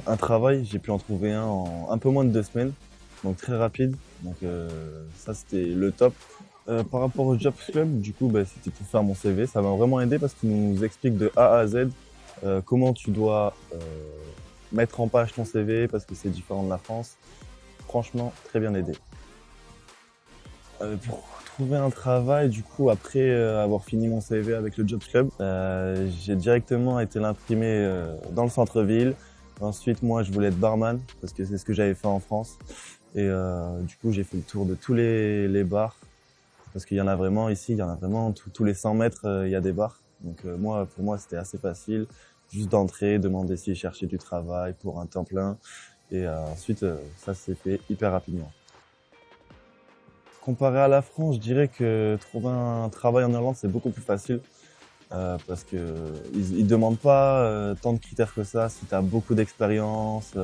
Un travail, j'ai pu en trouver un en un peu moins de 2 semaines, donc très rapide. Donc ça, c'était le top. Par rapport au Jobs Club, du coup, bah, c'était pour faire mon CV. Ça m'a vraiment aidé parce qu'il nous explique de A à Z comment tu dois mettre en page ton CV parce que c'est différent de la France. Franchement, très bien aidé. Pour trouver un travail, du coup, après avoir fini mon CV avec le Jobs Club, j'ai directement été l'imprimer dans le centre-ville. Ensuite, moi, je voulais être barman parce que c'est ce que j'avais fait en France. Et du coup, j'ai fait le tour de tous les bars parce qu'il y en a vraiment ici, il y en a vraiment tous les 100 mètres, il y a des bars. Donc moi, pour moi, c'était assez facile, juste d'entrer, demander si je cherchais du travail pour un temps plein. Et ensuite, ça s'est fait hyper rapidement. Comparé à la France, je dirais que trouver un travail en Irlande, c'est beaucoup plus facile parce que ils demandent pas tant de critères que ça. Si tu as beaucoup d'expérience,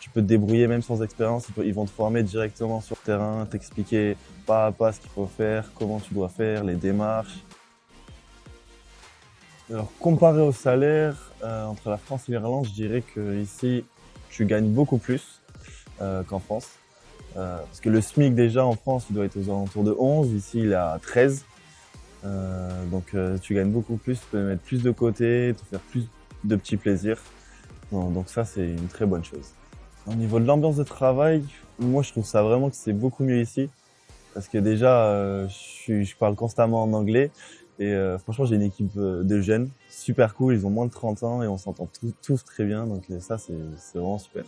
tu peux te débrouiller même sans expérience. Ils vont te former directement sur le terrain, t'expliquer pas à pas ce qu'il faut faire, comment tu dois faire, les démarches. Alors comparé au salaire entre la France et l'Irlande, je dirais que ici tu gagnes beaucoup plus qu'en France. Parce que le SMIC déjà en France, il doit être aux alentours de 11, ici il est à 13. Donc tu gagnes beaucoup plus, tu peux mettre plus de côté, te faire plus de petits plaisirs. Donc ça c'est une très bonne chose. Au niveau de l'ambiance de travail, moi je trouve ça vraiment que c'est beaucoup mieux ici. Parce que déjà je parle constamment en anglais et franchement j'ai une équipe de jeunes super cool, ils ont moins de 30 ans et on s'entend tous très bien. Donc ça c'est vraiment super.